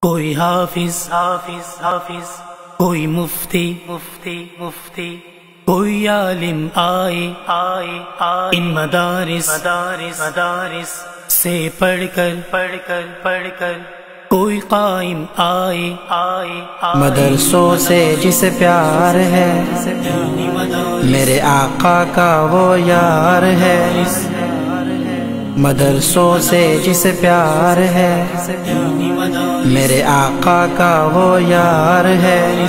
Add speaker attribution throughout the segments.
Speaker 1: کوئی حافظ حافظ حافظ، کوئی مفتی مفتی مفتی، کوئی عالم آئے آئے آئے، ان مدارس مدارس مدارس سے پڑھ کر کوئی قائم آئے آئے آئے۔
Speaker 2: مدرسوں سے جسے پیار ہے، میرے آقا کا وہ یار ہے۔ مدرسوں سے جسے پیار ہے، میرے آقا کا وہ یار ہے۔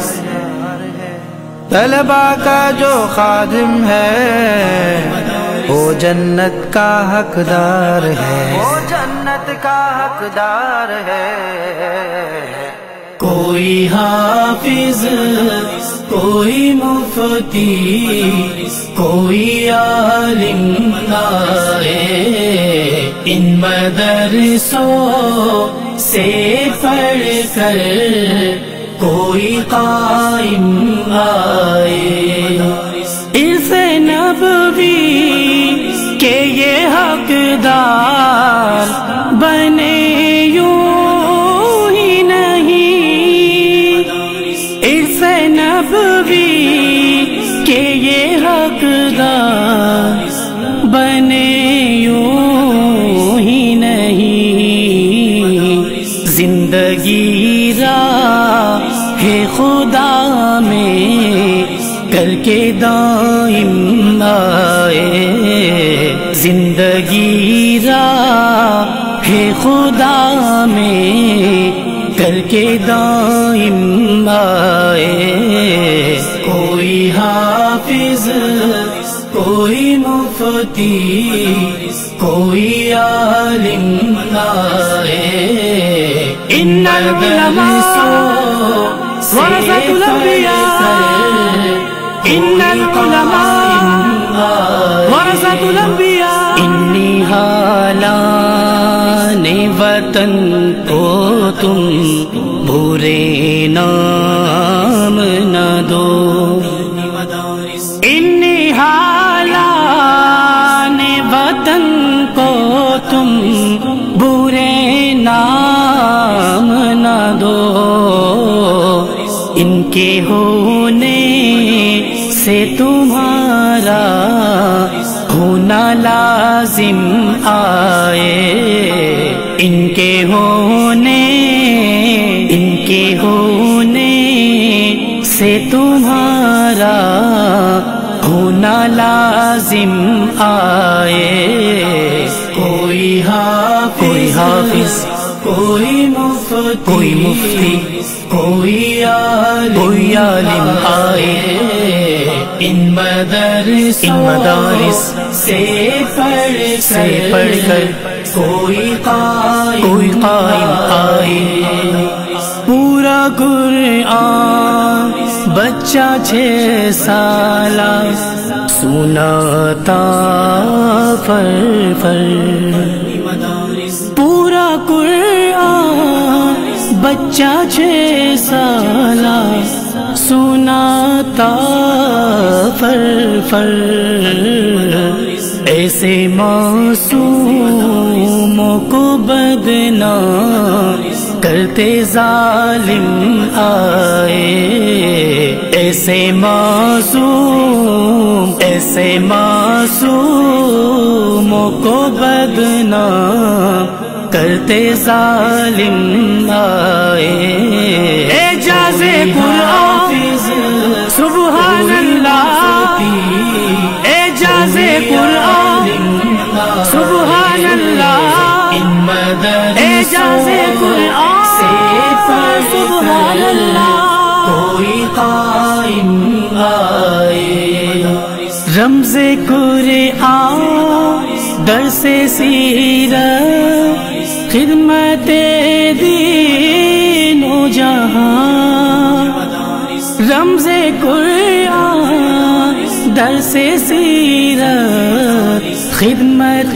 Speaker 2: طلباء کا جو خادم ہے، وہ جنت کا حقدار ہے، وہ جنت کا حقدار ہے۔
Speaker 1: کوئی حافظ، کوئی مفتی، کوئی عالم آئے، ان مدرسوں سے پڑھ کر کوئی قائم آئے، عرف نبوی کے یہ حقدار بنے یوں ہی نہیں، عرف نبوی کے یہ حقدار بنے یوں ہی نہیں۔ زندگی راہ خدا میں کر کے دائم آئے، زندگی راہ خدا میں کر کے دائم آئے۔ کوئی حافظ، کوئی مفتی، کوئی عالم آئے،
Speaker 3: ان العلماء ورثة الانبیاء، ان العلماء ورثة الانبیاء۔
Speaker 1: انی حالان وطن کو تم برے نام نہ دو،
Speaker 3: انی حالان وطن کو تم برے نام نہ دو،
Speaker 1: ان کے ہونے سے تمہارا ہونا لازم آئے، ان کے ہونے سے تمہارا ہونا لازم آئے۔ کوئی حافظ، کوئی مفتی، کوئی عالم آئے، ان مدارس سے پڑھ کر کوئی قائم آئے۔ پورا قرآن بچہ 6 سالہ سناتا فر، پورا قرآن بچہ 6 سالہ سناتا فر، ایسے معصوموں کو بدنام کرتے ظالم آئے، ایسے معصوموں کو بدنام کرتے ظالم آئے۔
Speaker 3: اعجاز قرآن سبحان اللہ، اعجاز قرآن سبحان اللہ، اعجاز قرآن سبحان اللہ۔
Speaker 1: کوئی قائم آئے، رمز قرآن درس سیرت خدمت دین و جہاں، رمز قرآن درس سیرت خدمت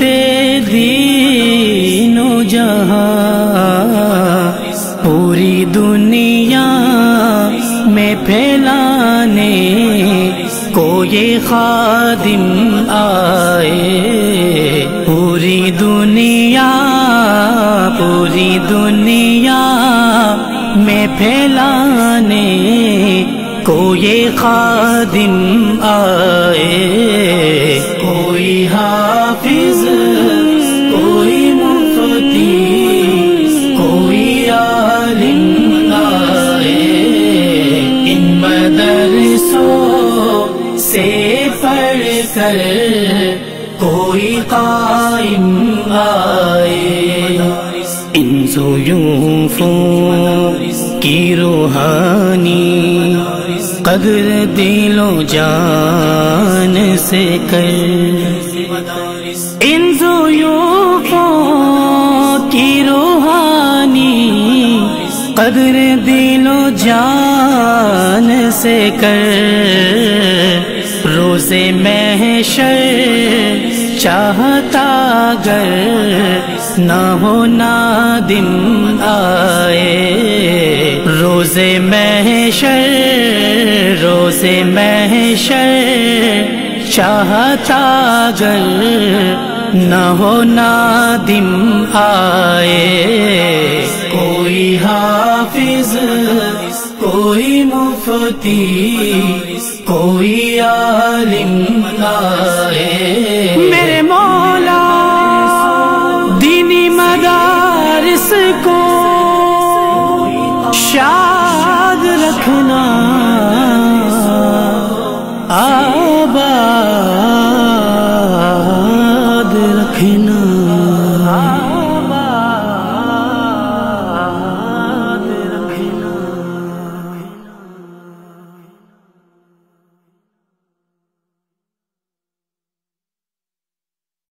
Speaker 1: دین و جہاں، پوری دنیا میں پھیلانے کو یہ خادم آئے، پوری دنیا میں پھیلانے کوئی خادم آئے، کوئی حافظ، کوئی مفتی، کوئی عالم آئے، ان مدرسوں سے پڑھ کر کوئی قائم آئے، ان ضیوفوں کی روحانی قدر دل و جان سے کر، ان ضیوفوں کی روحانی قدر دل و جان سے کر، روز محشر چاہتا گر نہ ہو نادم آئے، روز محشر چاہتا گر نہ ہو نادم آئے، کوئی حافظ، کوئی مفتی، کوئی عالم آئے،
Speaker 3: میرے مولا دینی مدارس کو شاد رکھنا، آباد رکھنا۔